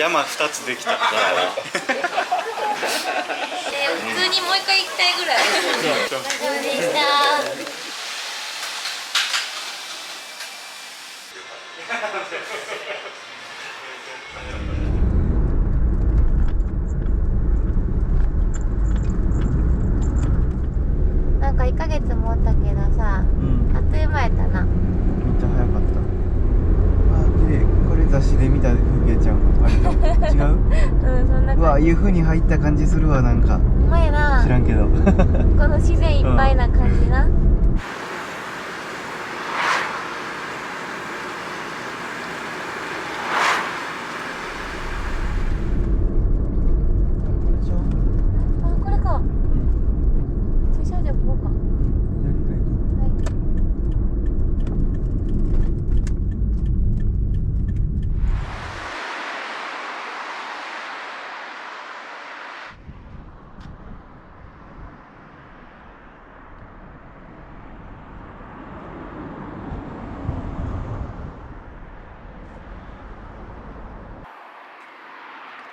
山2つできた。普通にもう一回行きたいぐらい。お疲れ様でした。なんか1ヶ月もおったけどさ、あっという間やったな。めっちゃ早かった。あ、綺麗。これ雑誌で見た風景ちゃん。割と違う？うん、そんな感じ。うわ、湯布に入った感じするわ、なんか。うまいな。知らんけど。この自然いっぱいな感じな。これか。駐車場ここか。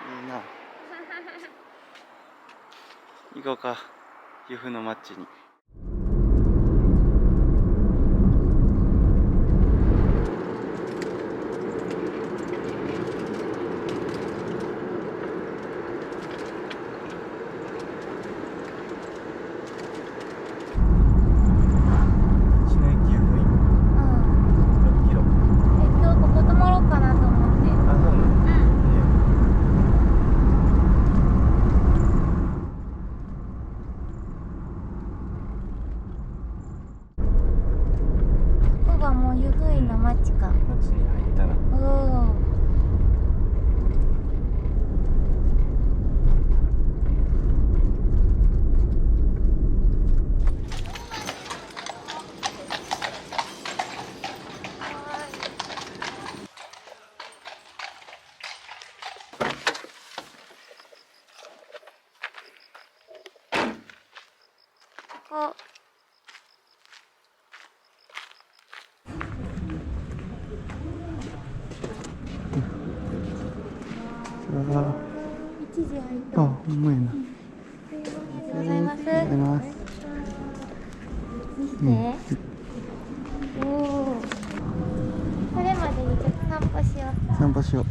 いいな。行こうか、由布の町に。もう湯布院の町か。町に入ったら。おお。ここ。1時入った。あ、ほんまやな。ありがとうございます。ありがとうございます。見て。おお。それまでにちょっと散歩しよう。散歩しよう。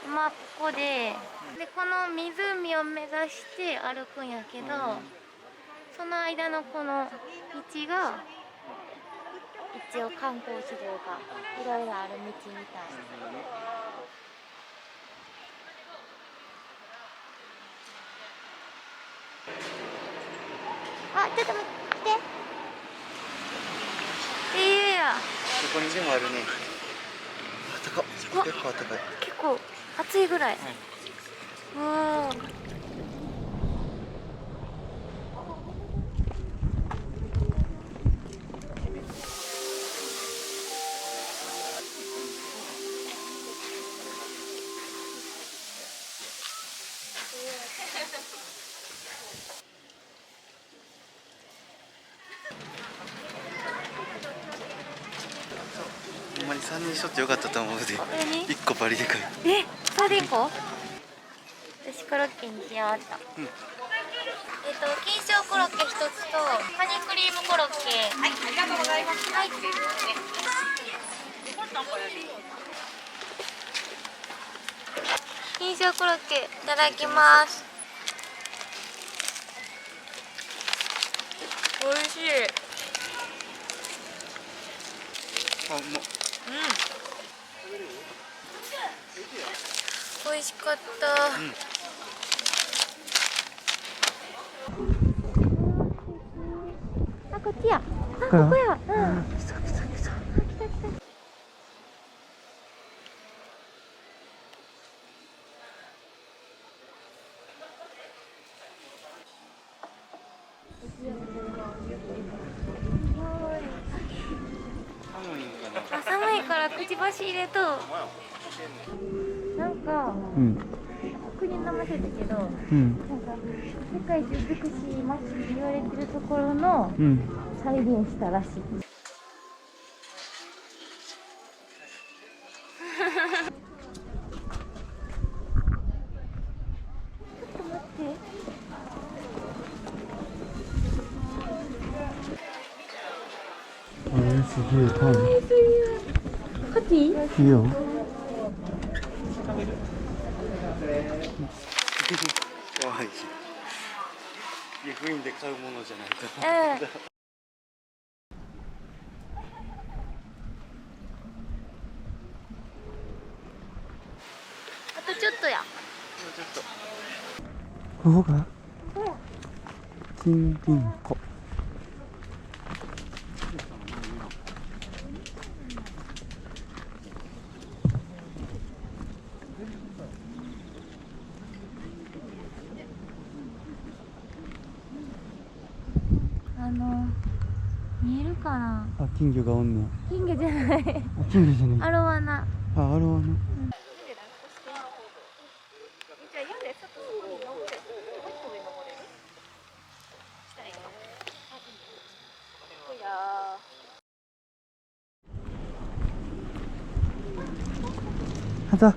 今ここで、この湖を目指して歩くんやけど、その間のこの道が一応観光地というかいろいろある道みたいな。あ、ちょっと待って。いや。ここにでもあるね。あったか。結構あったかい。結構暑いぐらい。うん。ほんまに3人しとってよかったと思うで。1個バリでかい。それでいこう。私コロッケにしようっと。金賞コロッケ1つとカニクリームコロッケ。はい、ありがとうございます。はい。金賞コロッケいただきます。美味しい。あ、うまっ。美味しかった。あ、こっちや。あ、ここや。来た来た来た。来た来た。寒いからくちばし入れと。なんか。国の名前だけど、なんか世界一美しい街って言われてるところの再現したらしい。あれすげえパン。買っていい？いいよ。かわいい。湯布院で買うものじゃないと。あとちょっとや。もうちょっと。ここが金銀庫。見えるかな。あ、金魚がおんねん。金魚じゃない。あ、金魚じゃない。アロワナ。あ、あれはね。はだ。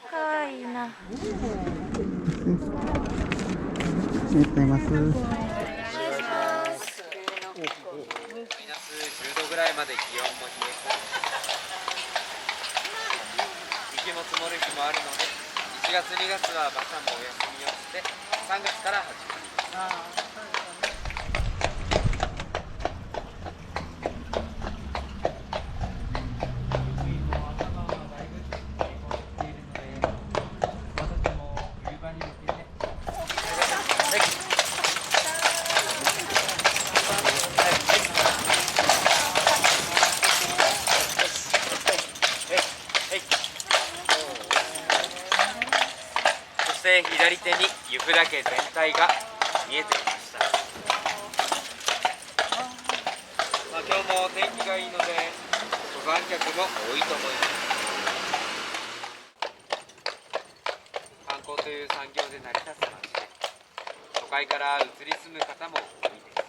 かわいいな。ありがとうございます。マイナス10度ぐらいまで気温も冷え込んで雪も積もる日もあるので1月2月は馬車もお休みをして3月から始まります。そして左手に湯布岳全体が見えてきました。今日も天気がいいので登山客も多いと思います。観光という産業で成り立つ町で都会から移り住む方も多いです。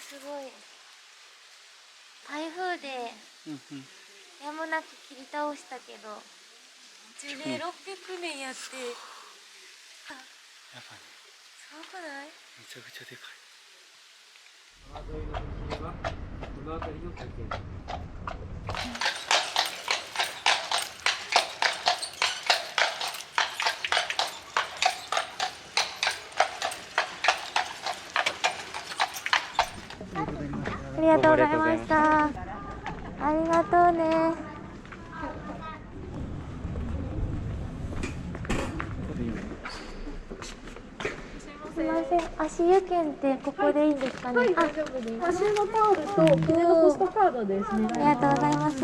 すごい。台風でやむなく切り倒したけど、樹齢600年やって、やばい。すごくない？めちゃくちゃでかい。川沿いの道はこの辺りの風景。ありがとうございました。ありがとうね。すみません、足湯券ってここでいいんですかね。はい、大丈夫です。足のタオルと船のポストカードですね。ありがとうございます。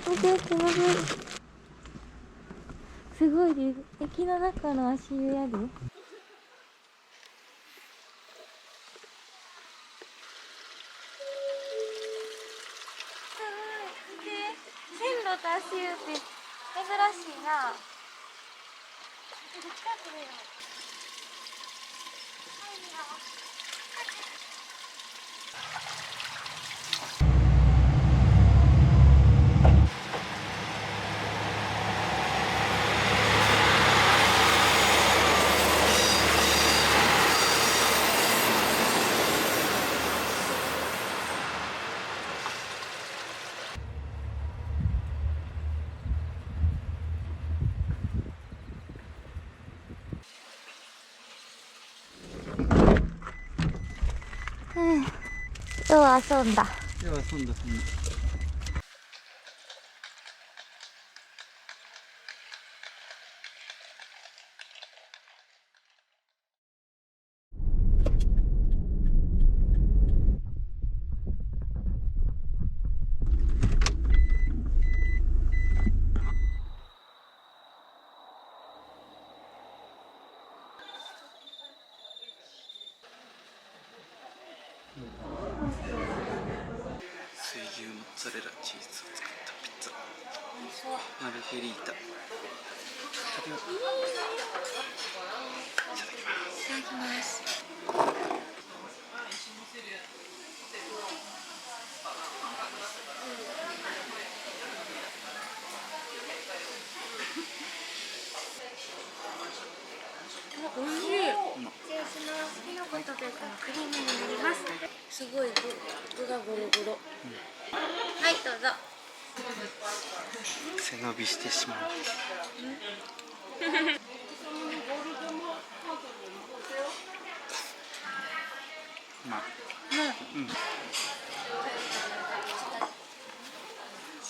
見て、気持ちいい。すごいです。駅の中の足湯やで。線路と足湯って珍しいな。近くでよ。と遊んだ。では遊んだ。水牛モッツァレラチーズを使ったピッツァマルゲリータ。いただきます。いただきます。おいしい。失礼します。きのことベーコンのクリームになります。すごい具がゴロゴロ。はい、どうぞ。背伸びしてしまう。まあ、うん。し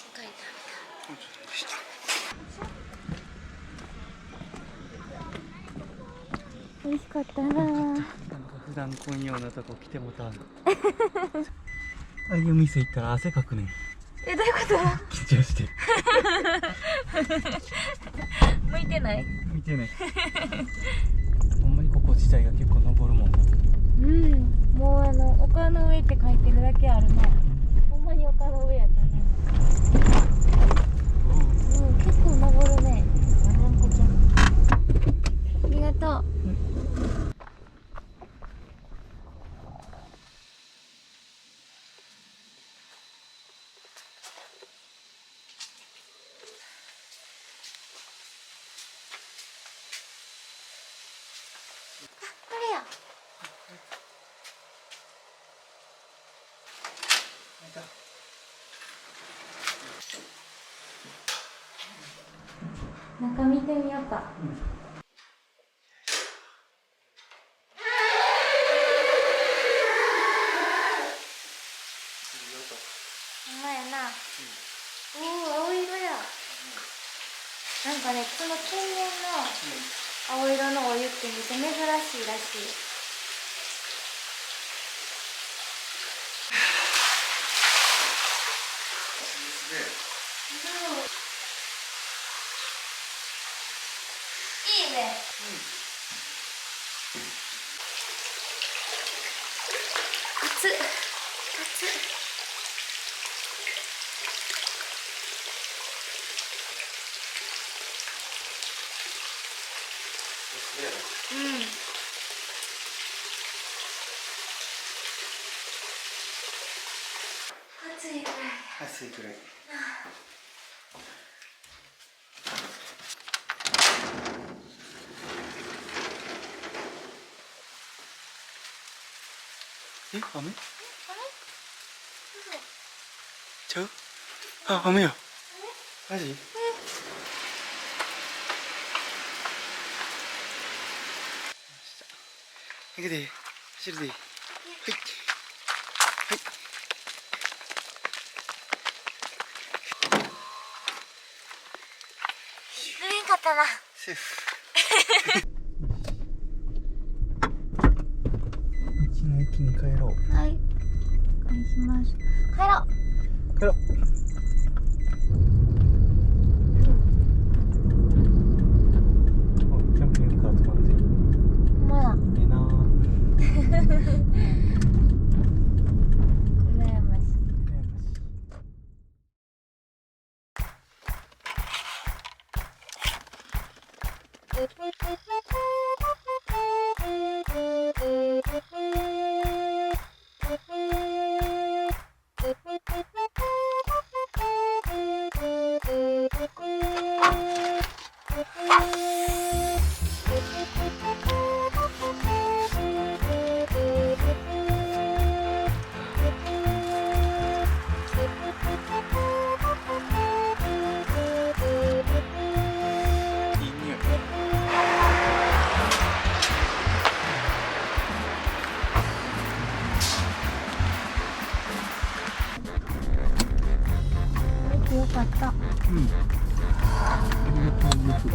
っかり食べた。美味しかったな。なんか普段来んようなとこ来てもた。ああいう店行ったら汗かくねん。え、どういうこと？緊張して。向いてない？向いてない。ほんまにここ自体が結構登るもん。うん、もう丘の上って書いてるだけあるね。ほんまに丘の上やったね。うん、結構登るね。ありがとう。これや。中見てみようか。ほんまやな。おお、青色や。なんかね、この天然の青色のお湯ってめっちゃ珍しいらしい。いいね。熱っ。熱っ。うん。暑いぐらい。暑いくらい。え、雨？ちゃう？あ、雨や。マジ？行くで、走るで。はい。はい。濡れんかったな。セーフ。道の駅に帰ろう。はい。お願いします。帰ろう。帰ろう。キャンピングカー止まってる。ほんまや。ええなぁ。羨ましい。いい匂い。よかった。うん。ありがたいです。